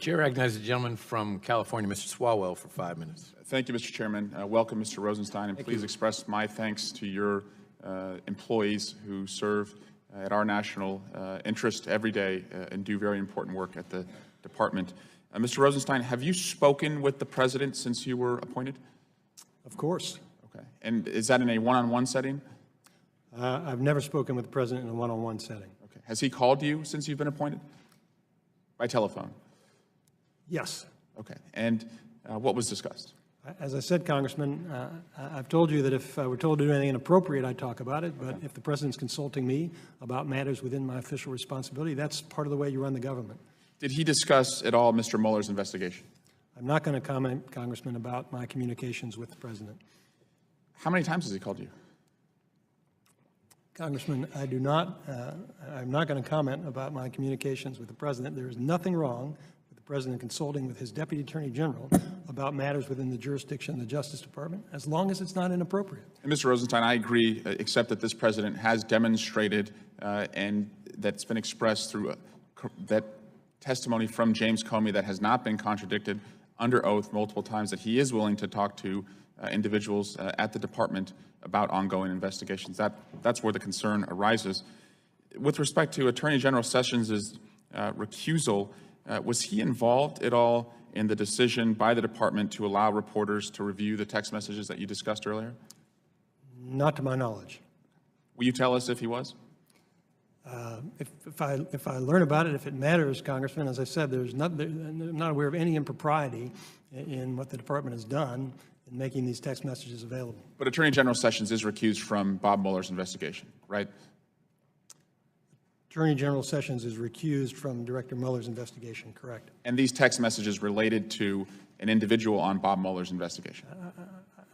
Chair recognizes the gentleman from California, Mr. Swalwell, for 5 minutes. Thank you, Mr. Chairman. Welcome, Mr. Rosenstein, and please express my thanks to your employees who serve at our national interest every day and do very important work at the department. Mr. Rosenstein, have you spoken with the President since you were appointed? Of course. Okay. And is that in a one-on-one setting? I've never spoken with the President in a one-on-one setting. Okay. Has he called you since you've been appointed? By telephone? Yes. Okay. And what was discussed? As I said, Congressman, I've told you that if I were told to do anything inappropriate, I'd talk about it. But if the President's consulting me about matters within my official responsibility, that's part of the way you run the government. Did he discuss at all Mr. Mueller's investigation? I'm not going to comment, Congressman, about my communications with the President. How many times has he called you? Congressman, I'm not going to comment about my communications with the President. There is nothing wrong with the President consulting with his Deputy Attorney General about matters within the jurisdiction of the Justice Department, as long as it's not inappropriate. And Mr. Rosenstein, I agree, except that this President has demonstrated, and that's been expressed through that testimony from James Comey that has not been contradicted under oath multiple times, that he is willing to talk to individuals at the department about ongoing investigations. That's where the concern arises. With respect to Attorney General Sessions' recusal, was he involved at all in the decision by the department to allow reporters to review the text messages that you discussed earlier? Not to my knowledge. Will you tell us if he was? If I learn about it, if it matters, Congressman, as I said, I'm not aware of any impropriety in what the department has done in making these text messages available. But Attorney General Sessions is recused from Bob Mueller's investigation, right? Attorney General Sessions is recused from Director Mueller's investigation, correct? And these text messages related to an individual on Bob Mueller's investigation?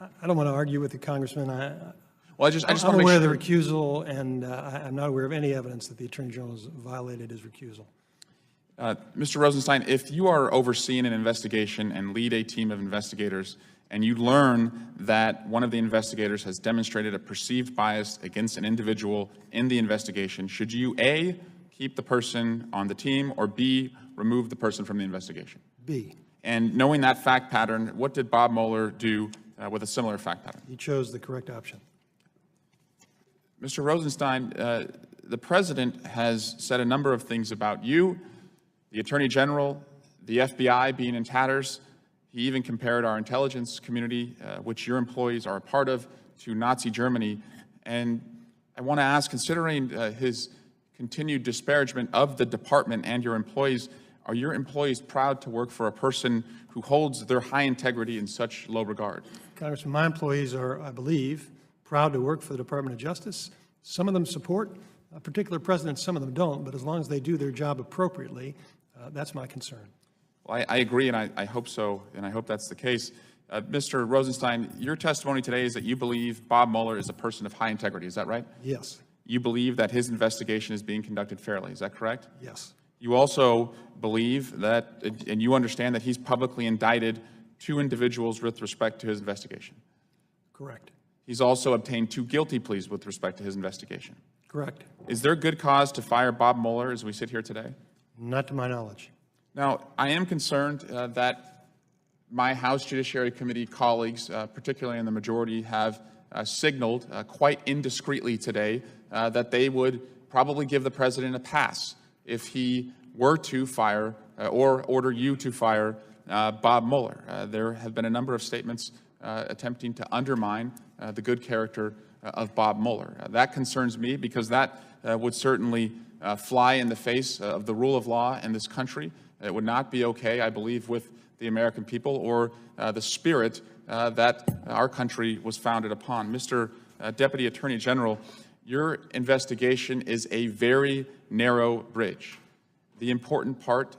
I don't want to argue with the Congressman. Well, I just I'm want to aware make sure. of the recusal, and I'm not aware of any evidence that the Attorney General has violated his recusal. Mr. Rosenstein, if you are overseeing an investigation and lead a team of investigators, and you learn that one of the investigators has demonstrated a perceived bias against an individual in the investigation, should you A, keep the person on the team, or B, remove the person from the investigation? B. And knowing that fact pattern, what did Bob Mueller do with a similar fact pattern? He chose the correct option. Mr. Rosenstein, the President has said a number of things about you, the Attorney General, the FBI being in tatters. He even compared our intelligence community, which your employees are a part of, to Nazi Germany. And I want to ask, considering his continued disparagement of the department and your employees, are your employees proud to work for a person who holds their high integrity in such low regard? Congressman, my employees are, I believe, proud to work for the Department of Justice. Some of them support a particular president, some of them don't, but as long as they do their job appropriately, that's my concern. Well, I agree, and I hope so, and I hope that's the case. Mr. Rosenstein, your testimony today is that you believe Bob Mueller is a person of high integrity. Is that right? Yes. You believe that his investigation is being conducted fairly. Is that correct? Yes. You also believe that, and you understand that he's publicly indicted 2 individuals with respect to his investigation. Correct. He's also obtained 2 guilty pleas with respect to his investigation. Correct. Is there good cause to fire Bob Mueller as we sit here today? Not to my knowledge. Now, I am concerned that my House Judiciary Committee colleagues, particularly in the majority, have signaled quite indiscreetly today that they would probably give the President a pass if he were to fire or order you to fire Bob Mueller. There have been a number of statements attempting to undermine the good character of Bob Mueller. That concerns me because that would certainly fly in the face of the rule of law in this country. It would not be okay, I believe, with the American people or the spirit that our country was founded upon. Mr. Deputy Attorney General, your investigation is a very narrow bridge. The important part,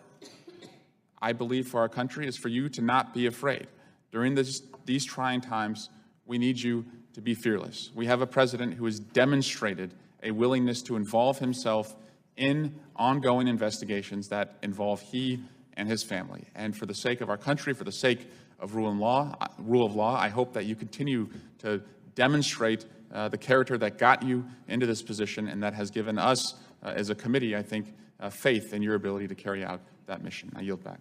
I believe, for our country is for you to not be afraid. During these trying times, we need you to be fearless. We have a president who has demonstrated a willingness to involve himself in ongoing investigations that involve he and his family. And for the sake of our country, for the sake of rule of law, I hope that you continue to demonstrate the character that got you into this position and that has given us, as a committee, I think, faith in your ability to carry out that mission. I yield back.